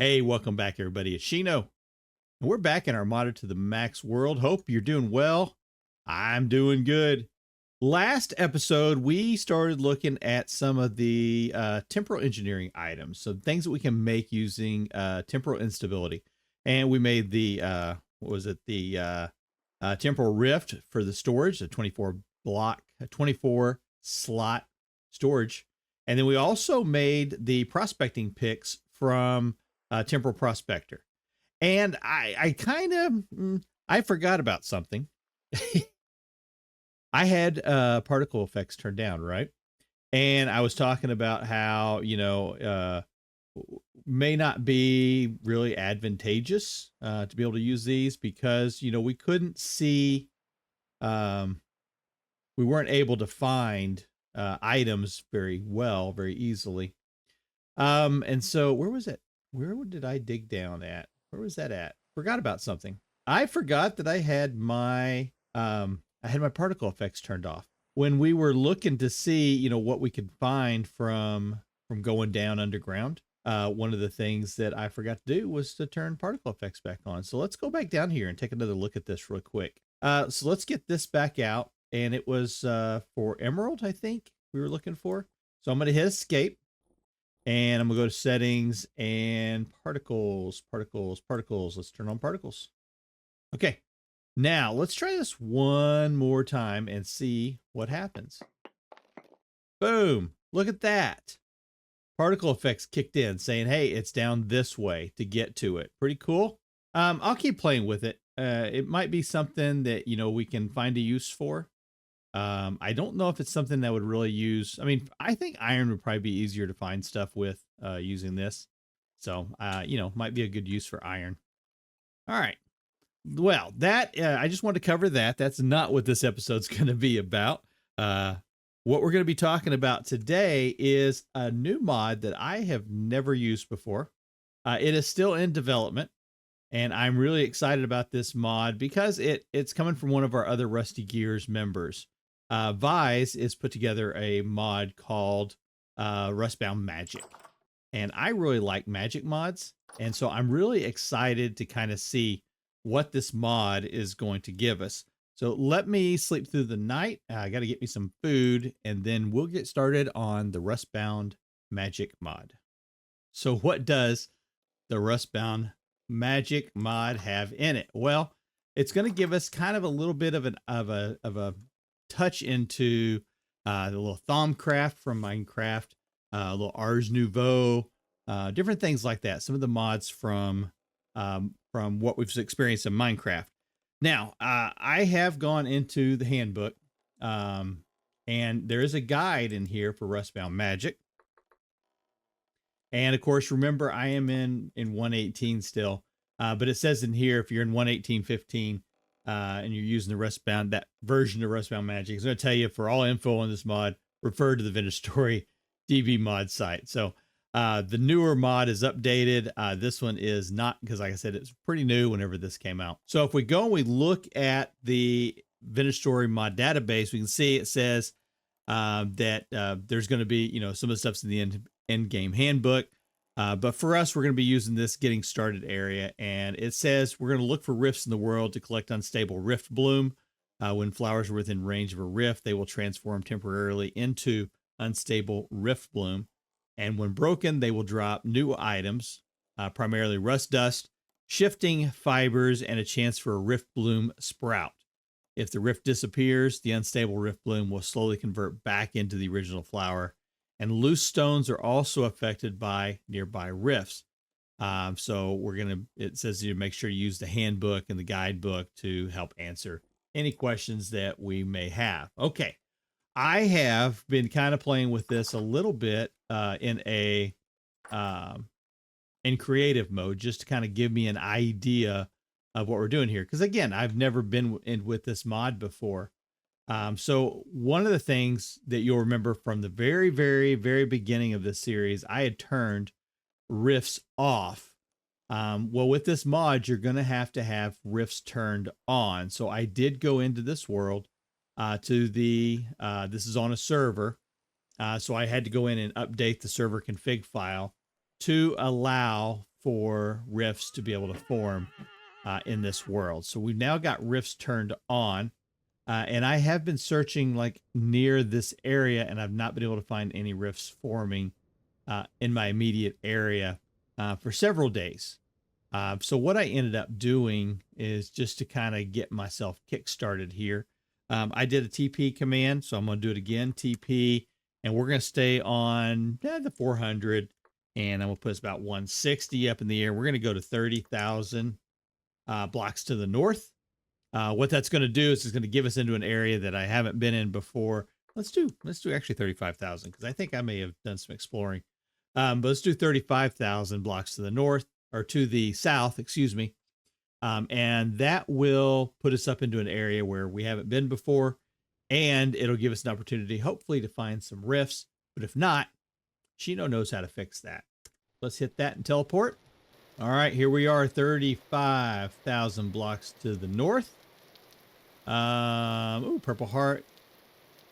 Hey, welcome back, everybody. It's Shino. And we're back in our Modded to the Max world. Hope you're doing well. I'm doing good. Last episode, we started looking at some of the temporal engineering items. So things that we can make using temporal instability. And we made the, temporal rift for the storage, the 24 slot storage. And then we also made the prospecting picks from Temporal Prospector. And I forgot about something. I had particle effects turned down, right? And I was talking about how, may not be really advantageous to be able to use these because, we couldn't see, we weren't able to find items very easily. And so where was it? Where did I dig down at? Where was that at? Forgot about something. I forgot that I had my particle effects turned off when we were looking to see, what we could find from going down underground. One of the things that I forgot to do was to turn particle effects back on. So let's go back down here and take another look at this real quick. So let's get this back out. And it was for Emerald, I think we were looking for. So I'm going to hit escape. And I'm going to go to settings and particles. Let's turn on particles. Okay. Now let's try this one more time and see what happens. Boom. Look at that. Particle effects kicked in saying, hey, it's down this way to get to it. Pretty cool. I'll keep playing with it. It might be something that, we can find a use for. I don't know if it's something that would really use. I mean, I think iron would probably be easier to find stuff with using this. So, might be a good use for iron. All right. Well, that I just wanted to cover that. That's not what this episode's going to be about. What we're going to be talking about today is a new mod that I have never used before. It is still in development. And I'm really excited about this mod because it's coming from one of our other Rusty Gears members. Vies is put together a mod called Rustbound Magic. And I really like magic mods. And so I'm really excited to kind of see what this mod is going to give us. So let me sleep through the night. I got to get me some food and then we'll get started on the Rustbound Magic mod. So what does the Rustbound Magic mod have in it? Well, it's going to give us kind of a little bit of a touch into the little Thaumcraft from Minecraft, a little Ars Nouveau, different things like that. Some of the mods from what we've experienced in Minecraft. Now, I have gone into the handbook, and there is a guide in here for Rustbound Magic. And of course, remember, I am in 1.18 still, but it says in here, if you're in 1.18.15 and you're using that version of Rustbound Magic, it's going to tell you for all info on this mod, refer to the Vendor Story DB mod site. So the newer mod is updated. This one is not, because like I said, it's pretty new whenever this came out. So if we go and we look at the Vendor Story mod database, we can see it says that there's going to be, some of the stuff's in the end game handbook. But for us, we're going to be using this getting started area. And it says we're going to look for rifts in the world to collect unstable rift bloom. When flowers are within range of a rift, they will transform temporarily into unstable rift bloom. And when broken, they will drop new items, primarily rust dust, shifting fibers, and a chance for a rift bloom sprout. If the rift disappears, the unstable rift bloom will slowly convert back into the original flower. And loose stones are also affected by nearby rifts. So it says you make sure you use the handbook and the guidebook to help answer any questions that we may have. Okay. I have been kind of playing with this a little bit in creative mode, just to kind of give me an idea of what we're doing here. Because again, I've never been in with this mod before. So one of the things that you'll remember from the very, very, very beginning of this series, I had turned rifts off. Well, with this mod, you're going to have rifts turned on. So I did go into this world this is on a server. So I had to go in and update the server config file to allow for rifts to be able to form in this world. So we've now got rifts turned on. And I have been searching like near this area, and I've not been able to find any rifts forming in my immediate area for several days. So what I ended up doing is just to kind of get myself kick-started here. I did a TP command, so I'm going to do it again, TP, and we're going to stay on the 400, and I'm going to put us about 160 up in the air. We're going to go to 30,000 blocks to the north. What that's going to do is it's going to give us into an area that I haven't been in before. Let's do actually 35,000, because I think I may have done some exploring. But let's do 35,000 blocks to the north, or to the south, excuse me. And that will put us up into an area where we haven't been before, and it'll give us an opportunity, hopefully, to find some rifts. But if not, Chino knows how to fix that. Let's hit that and teleport. All right, here we are, 35,000 blocks to the north. Ooh, purple heart,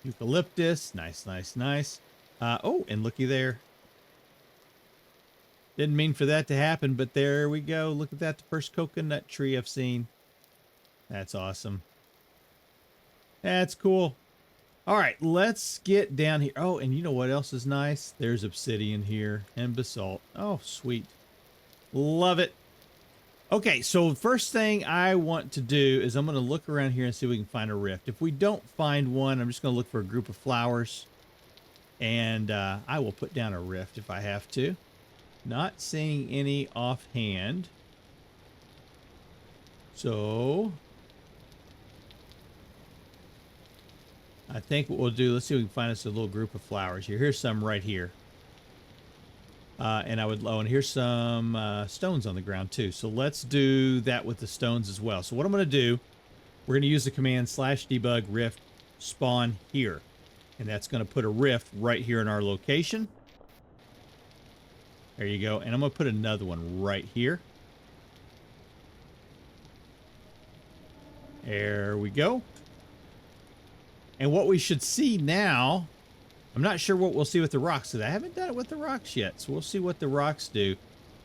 eucalyptus, nice, nice, nice. Oh, and looky there. Didn't mean for that to happen, but there we go. Look at that, the first coconut tree I've seen. That's awesome. That's cool. All right, let's get down here. Oh, and you know what else is nice? There's obsidian here and basalt. Oh, sweet. Love it. Okay, so first thing I want to do is I'm going to look around here and see if we can find a rift. If we don't find one, I'm just going to look for a group of flowers. And I will put down a rift if I have to. Not seeing any offhand. So I think what we'll do, let's see if we can find us a little group of flowers here. Here's some right here. And I would, oh, and here's some stones on the ground too. So let's do that with the stones as well. So what I'm going to do, we're going to use the command /debug rift spawn here. And that's going to put a rift right here in our location. There you go. And I'm going to put another one right here. There we go. And what we should see now, I'm not sure what we'll see with the rocks, because I haven't done it with the rocks yet. So we'll see what the rocks do.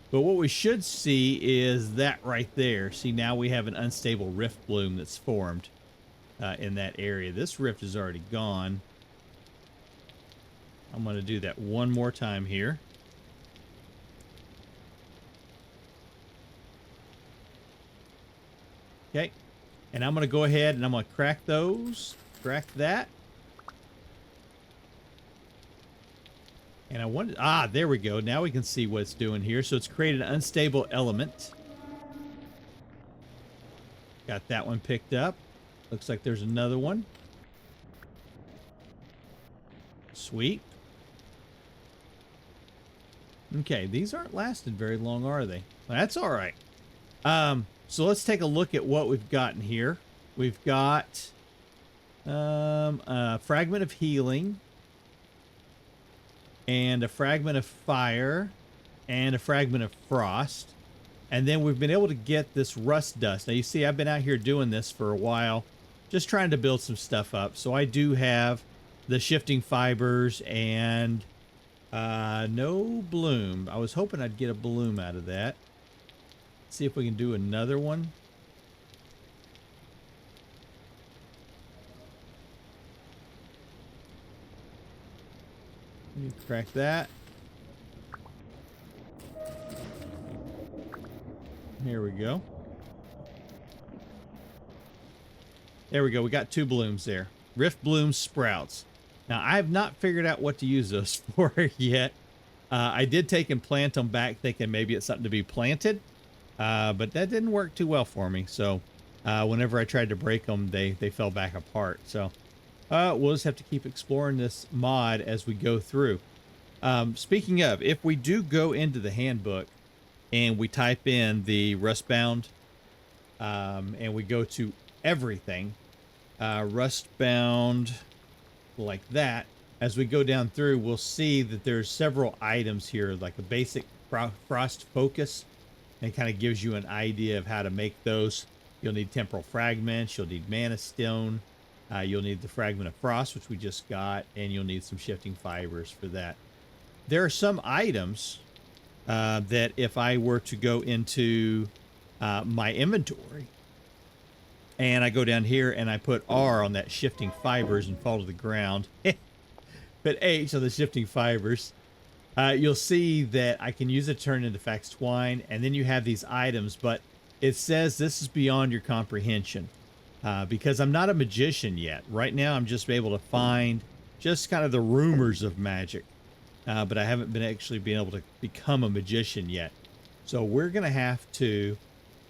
But what we should see is that right there. See, now we have an unstable rift bloom that's formed in that area. This rift is already gone. I'm going to do that one more time here. Okay. And I'm going to go ahead and I'm going to crack those. Crack that. And I wanted, there we go. Now we can see what it's doing here. So it's created an unstable element. Got that one picked up. Looks like there's another one. Sweet. Okay, these aren't lasting very long, are they? Well, that's all right. So let's take a look at what we've gotten here. We've got a fragment of healing, and a fragment of fire, and a fragment of frost. And then we've been able to get this rust dust. Now you see I've been out here doing this for a while, just trying to build some stuff up. So I do have the shifting fibers and no bloom. I was hoping I'd get a bloom out of that. Let's see if we can do another one. Let me crack that. Here we go. There we go. We got two blooms there. Rift bloom sprouts. Now, I have not figured out what to use those for yet. I did take and plant them back thinking maybe it's something to be planted. But that didn't work too well for me. So whenever I tried to break them, they fell back apart. So we'll just have to keep exploring this mod as we go through. Speaking of, if we do go into the handbook and we type in the Rustbound and we go to everything, Rustbound like that, as we go down through, we'll see that there's several items here, like a basic frost focus. And it kind of gives you an idea of how to make those. You'll need temporal fragments, you'll need mana stone, you'll need the fragment of frost, which we just got, and you'll need some shifting fibers for that. There are some items that if I were to go into my inventory and I go down here and I put R on that shifting fibers and fall to the ground, put H on the shifting fibers, you'll see that I can use it to turn into fax twine, and then you have these items, but it says this is beyond your comprehension because I'm not a magician yet. Right now, I'm just able to find just kind of the rumors of magic, but I haven't been actually being able to become a magician yet. So we're going to have to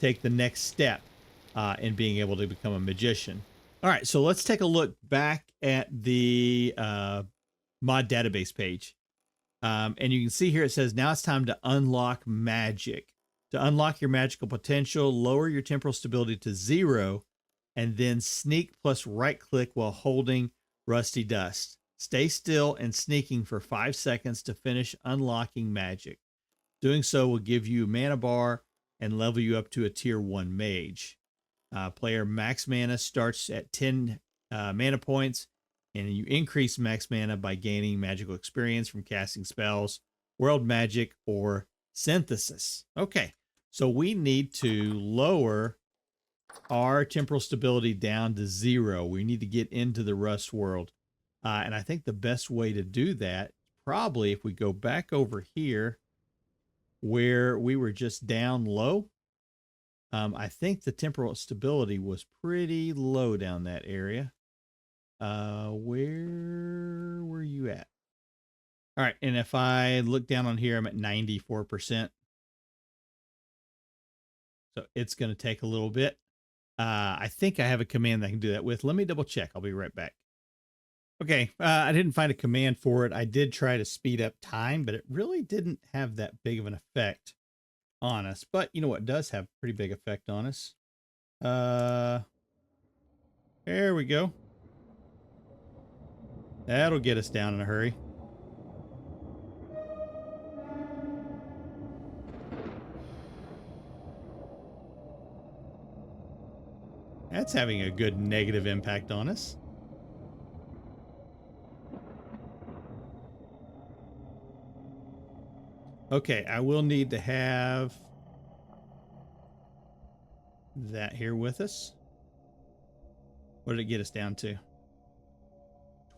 take the next step in being able to become a magician. All right, so let's take a look back at the mod database page. And you can see here it says now it's time to unlock magic. To unlock your magical potential, lower your temporal stability to 0, and then sneak plus right click while holding rusty dust. Stay still and sneaking for 5 seconds to finish unlocking magic. Doing so will give you mana bar and level you up to a tier 1 mage. Player max mana starts at 10 mana points, and you increase max mana by gaining magical experience from casting spells, world magic, or synthesis. Okay, so we need to lower our temporal stability down to 0. We need to get into the Rust world. And I think the best way to do that, probably if we go back over here where we were just down low, I think the temporal stability was pretty low down that area. Where were you at? All right, and if I look down on here, I'm at 94%. So it's going to take a little bit. I think I have a command that I can do that with. Let me double check. I'll be right back. Okay, I didn't find a command for it. I did try to speed up time, but it really didn't have that big of an effect on us. But you know what does have a pretty big effect on us? There we go. That'll get us down in a hurry. That's having a good negative impact on us. Okay, I will need to have that here with us. What did it get us down to?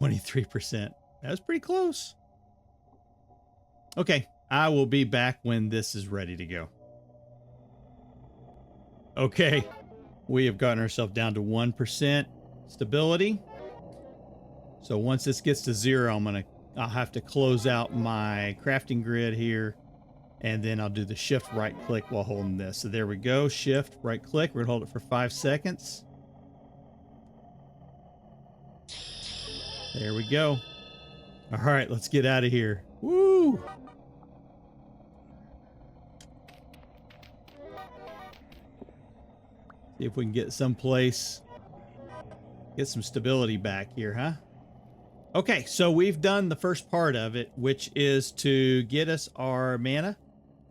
23%. That was pretty close. Okay, I will be back when this is ready to go. Okay, we have gotten ourselves down to 1% stability. So once this gets to 0, I'll have to close out my crafting grid here, and then I'll do the shift right click while holding this. So there we go, shift right click. We're gonna hold it for 5 seconds. There we go. All right, let's get out of here. Woo! See if we can get someplace, get some stability back here, huh? Okay, so we've done the first part of it, which is to get us our mana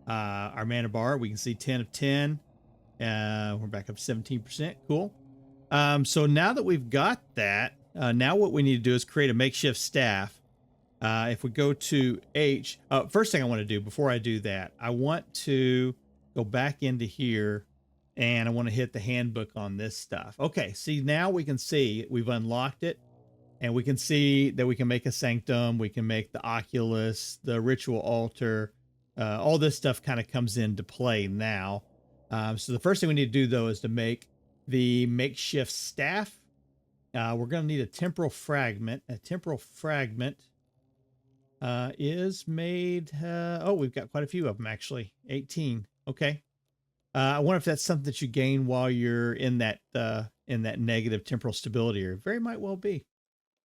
bar. We can see 10 of 10. We're back up 17%. Cool. So now that we've got that, now what we need to do is create a makeshift staff. If we go to H, first thing I want to do before I do that, I want to go back into here and I want to hit the handbook on this stuff. Okay, see, now we can see we've unlocked it, and we can see that we can make a sanctum, we can make the oculus, the ritual altar, all this stuff kind of comes into play now. So the first thing we need to do though is to make the makeshift staff. We're going to need a temporal fragment. A temporal fragment is made. Oh, we've got quite a few of them actually. 18. Okay. I wonder if that's something that you gain while you're in that negative temporal stability, or very might well be.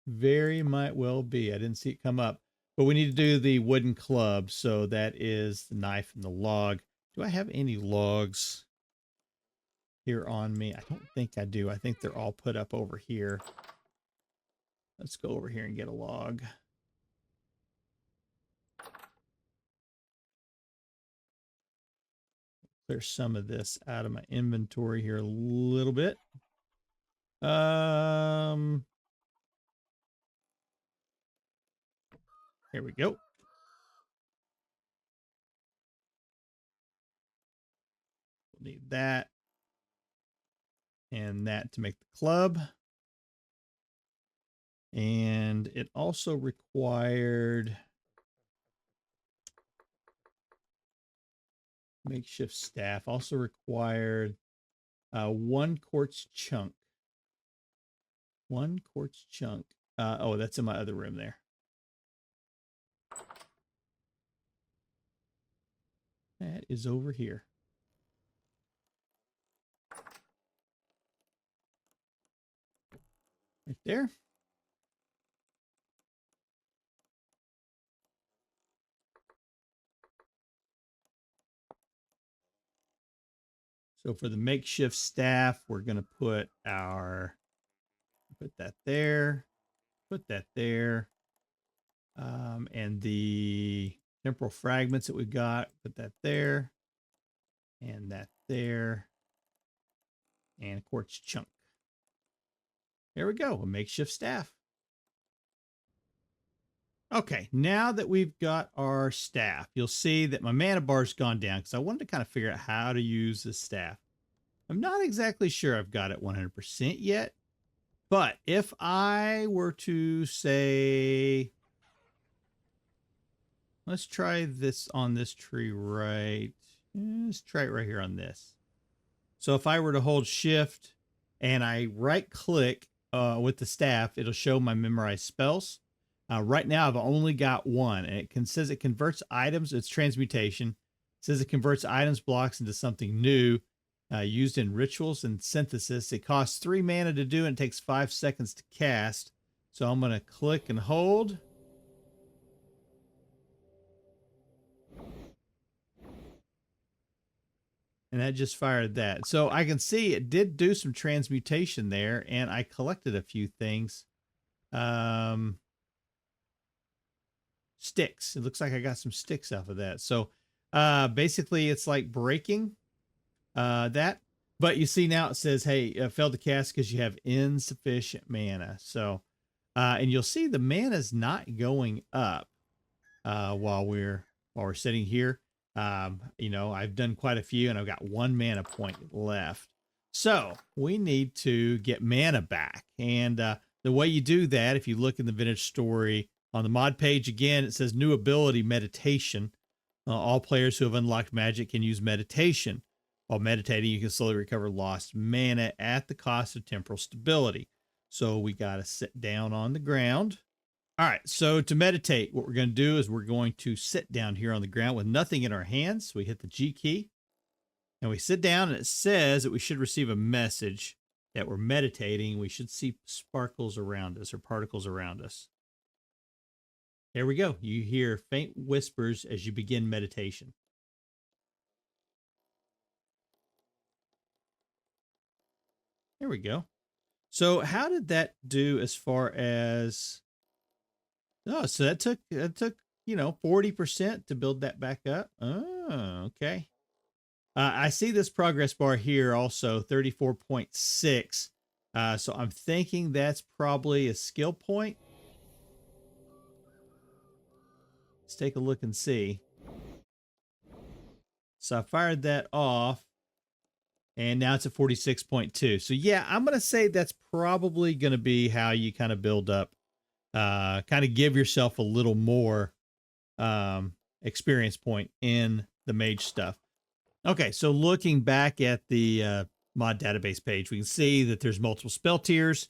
Very might well be. I didn't see it come up, but we need to do the wooden club. So that is the knife and the log. Do I have any logs here on me? I don't think I do. I think they're all put up over here. Let's go over here and get a log. Clear some of this out of my inventory here a little bit. Here we go. need that. And that to make the club. And it also required makeshift staff, also required 1 quartz chunk. 1 quartz chunk. Oh, that's in my other room there. That is over here. Right there. So for the makeshift staff, we're going to put that there, put that there. And the temporal fragments that we've got, put that there, and that there, and a quartz chunk. There we go, a makeshift staff. Okay, now that we've got our staff, you'll see that my mana bar's gone down because I wanted to kind of figure out how to use this staff. I'm not exactly sure I've got it 100% yet, but if I were to say, let's try this on this tree right. Let's try it right here on this. So if I were to hold shift and I right click with the staff, it'll show my memorized spells. Right now I've only got one, and it says it converts items. It's transmutation. It says it converts items blocks into something new used in rituals and synthesis. It costs 3 mana to do, and it takes 5 seconds to cast. So I'm going to click and hold. And that just fired that. So I can see it did do some transmutation there, and I collected a few things. Sticks. It looks like I got some sticks off of that. So basically it's like breaking that. But you see now it says, hey, failed to cast because you have insufficient mana. So, and you'll see the mana's not going up while we're sitting here. You know, I've done quite a few and I've got 1 mana point left. So we need to get mana back. And the way you do that, if you look in the Vintage Story on the mod page, again, it says new ability, meditation. All players who have unlocked magic can use meditation. While meditating, you can slowly recover lost mana at the cost of temporal stability. So we got to sit down on the ground. All right, so to meditate, what we're going to do is we're going to sit down here on the ground with nothing in our hands. So we hit the G key and we sit down, and it says that we should receive a message that we're meditating. We should see sparkles around us or particles around us. There we go. You hear faint whispers as you begin meditation. There we go. So how did that do as far as... Oh, so that took, you know, 40% to build that back up. Oh, okay. I see this progress bar here also, 34.6. So I'm thinking that's probably a skill point. Let's take a look and see. So I fired that off, and now it's at 46.2. So yeah, I'm going to say that's probably going to be how you kind of build up, kind of give yourself a little more experience point in the mage stuff. Okay, so looking back at the mod database page, we can see that there's multiple spell tiers,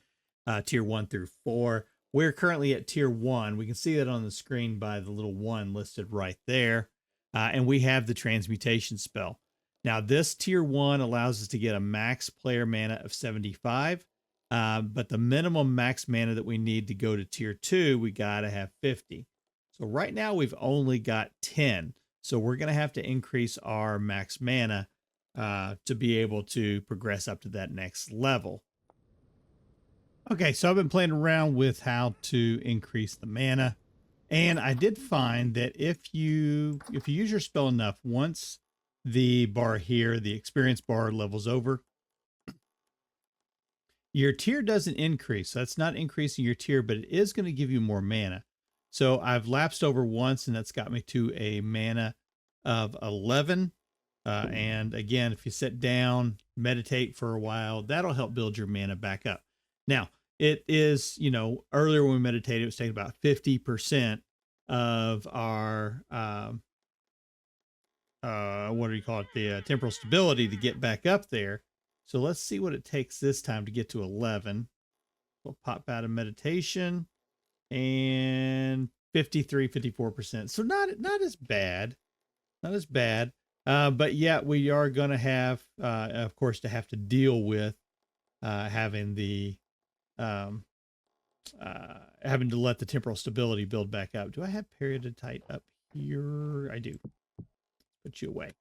tier 1 through 4. We're currently at tier 1. We can see that on the screen by the little 1 listed right there. And we have the transmutation spell. Now, this tier 1 allows us to get a max player mana of 75. But the minimum max mana that we need to go to tier 2, we got to have 50. So right now we've only got 10. So we're going to have to increase our max mana to be able to progress up to that next level. Okay, so I've been playing around with how to increase the mana. And I did find that if you use your spell enough, once the bar here, the experience bar, levels over, your tier doesn't increase. So that's not increasing your tier, but it is going to give you more mana. So I've lapsed over once, and that's got me to a mana of 11. And again, if you sit down, meditate for a while, that'll help build your mana back up. Now, it is, you know, earlier when we meditated, it was taking about 50% of our, what do you call it? The temporal stability to get back up there. So let's see what it takes this time to get to 11. We'll pop out of meditation and 53, 54%. So not as bad, not as bad. But yeah, we are going to have, of course, to have to deal with having the having to let the temporal stability build back up. Do I have periodicite up here? I do. Put you away.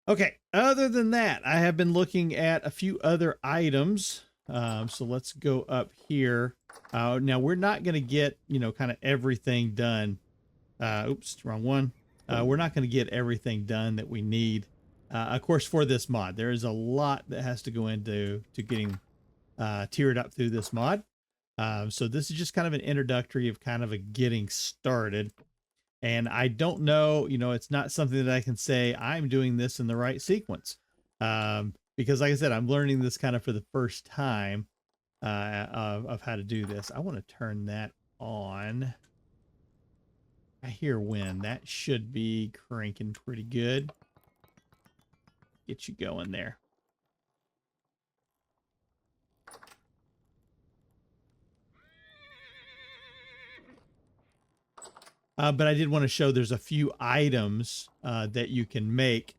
Okay. Other than that, I have been looking at a few other items. So let's go up here. Now we're not going to get, you know, kind of everything done. Oops, wrong one. We're not going to get everything done that we need. Of course, for this mod, there is a lot that has to go into getting tiered up through this mod. So this is just kind of an introductory of kind of a getting started. And I don't know, you know, it's not something that I can say I'm doing this in the right sequence. Because like I said, I'm learning this kind of for the first time of how to do this. I want to turn that on. I hear wind. That should be cranking pretty good. Get you going there. But I did want to show there's a few items that you can make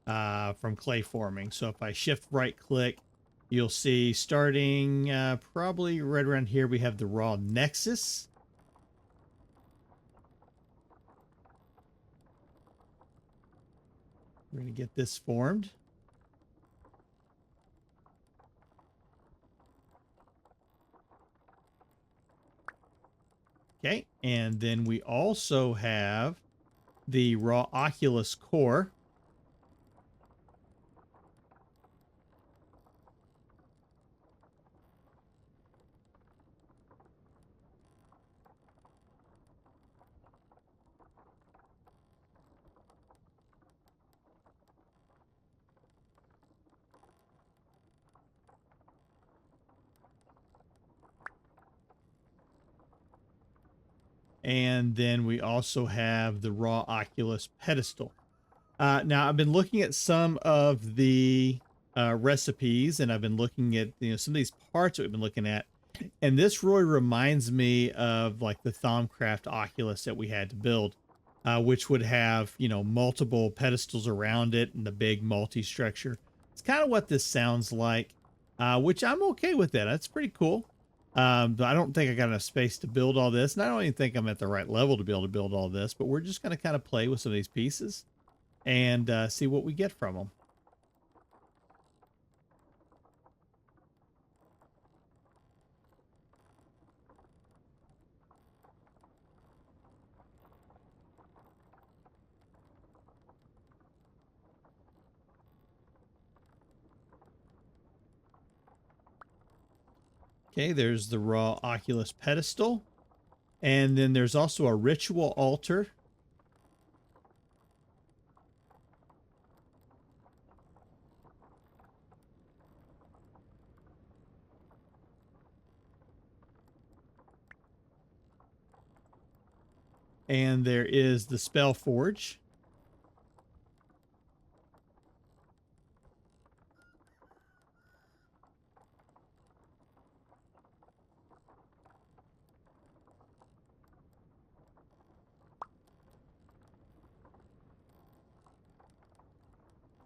from clay forming. So if I shift right click, you'll see starting probably right around here, we have the raw nexus. We're going to get this formed. Okay, and then we also have the raw oculus core. And then we also have the raw oculus pedestal. Now I've been looking at some of the recipes, and I've been looking at, you know, some of these parts that we've been looking at. And this really reminds me of like the Thaumcraft Oculus that we had to build, which would have, you know, multiple pedestals around it and the big multi-structure. It's kind of what this sounds like, which I'm okay with that. That's pretty cool. But I don't think I got enough space to build all this. And I don't even think I'm at the right level to be able to build all this, but we're just going to kind of play with some of these pieces and see what we get from them. Okay, there's the raw oculus pedestal. And then there's also a ritual altar. And there is the spell forge.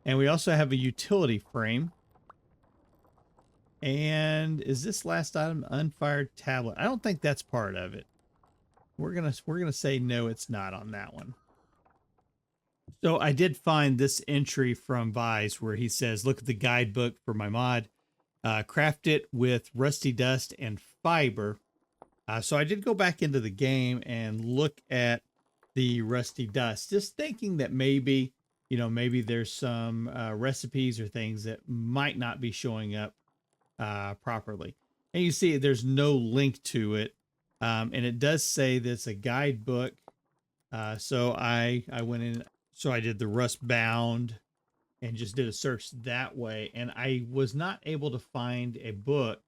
And we also have a utility frame. And is this last item unfired tablet? I don't think that's part of it. We're gonna say no, it's not on that one. So I did find this entry from Vies where he says, look at the guidebook for my mod. Craft it with rusty dust and fiber. So I did go back into the game and look at the rusty dust, just thinking that maybe, you know, maybe there's some recipes or things that might not be showing up properly. And you see there's no link to it. And it does say that it's a guidebook. So I went in, So I did the Rustbound and just did a search that way. And I was not able to find a book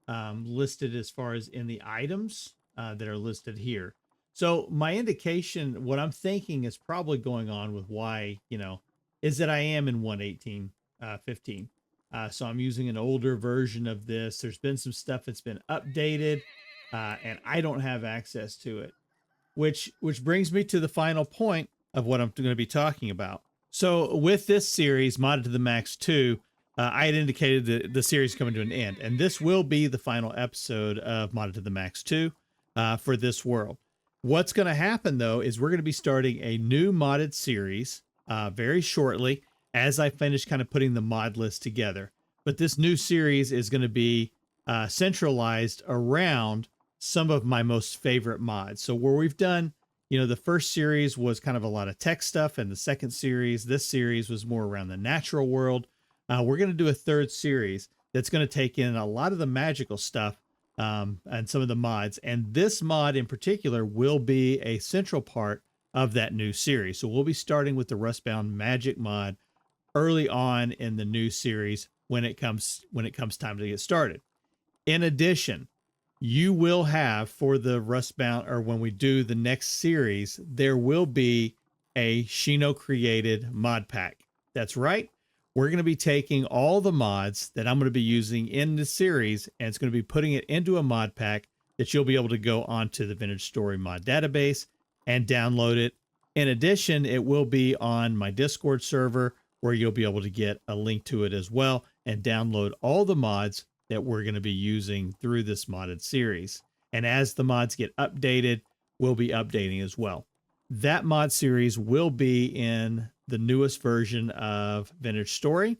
listed as far as in the items that are listed here. So my indication, what I'm thinking is probably going on with why, is that I am in 1.18.15. So I'm using an older version of this. There's been some stuff that's been updated and I don't have access to it, which brings me to the final point of what I'm going to be talking about. So with this series, Modded to the Max 2, I had indicated that the series coming to an end, and this will be the final episode of Modded to the Max 2 for this world. What's going to happen, though, is we're going to be starting a new modded series very shortly as I finish kind of putting the mod list together. But this new series is going to be centralized around some of my most favorite mods. So where we've done, the first series was kind of a lot of tech stuff, and the second series, this series was more around the natural world. We're going to do a third series that's going to take in a lot of the magical stuff and some of the mods. And this mod in particular will be a central part of that new series. So we'll be starting with the Rustbound Magic Mod early on in the new series when it comes time to get started. In addition, you will have for the Rustbound, or when we do the next series, there will be a Shino created mod pack. That's right. We're going to be taking all the mods that I'm going to be using in this series, and it's going to be putting it into a mod pack that you'll be able to go onto the Vintage Story mod database and download it. In addition, it will be on my Discord server where you'll be able to get a link to it as well and download all the mods that we're going to be using through this modded series. And as the mods get updated, we'll be updating as well. That mod series will be in the newest version of Vintage Story.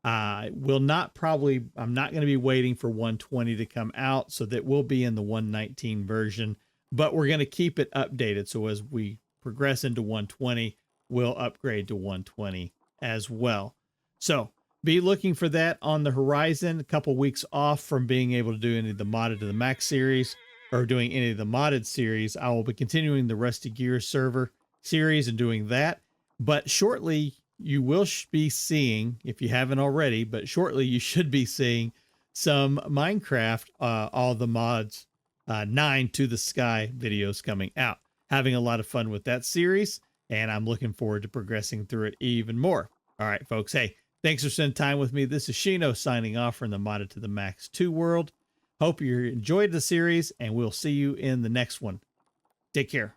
I'm not going to be waiting for 120 to come out, so that will be in the 119 version, but we're going to keep it updated. So as we progress into 120, we'll upgrade to 120 as well. So be looking for that on the horizon. A couple weeks off from being able to do any of the Modded to the Max series or doing any of the modded series. I will be continuing the Rusty Gears server series and doing that. But shortly, you will be seeing, if you haven't already, but shortly you should be seeing some Minecraft, all the mods, 9 to the Sky videos coming out. Having a lot of fun with that series, and I'm looking forward to progressing through it even more. All right, folks. Hey, thanks for spending time with me. This is Shino signing off from the Modded to the Max 2 world. Hope you enjoyed the series, and we'll see you in the next one. Take care.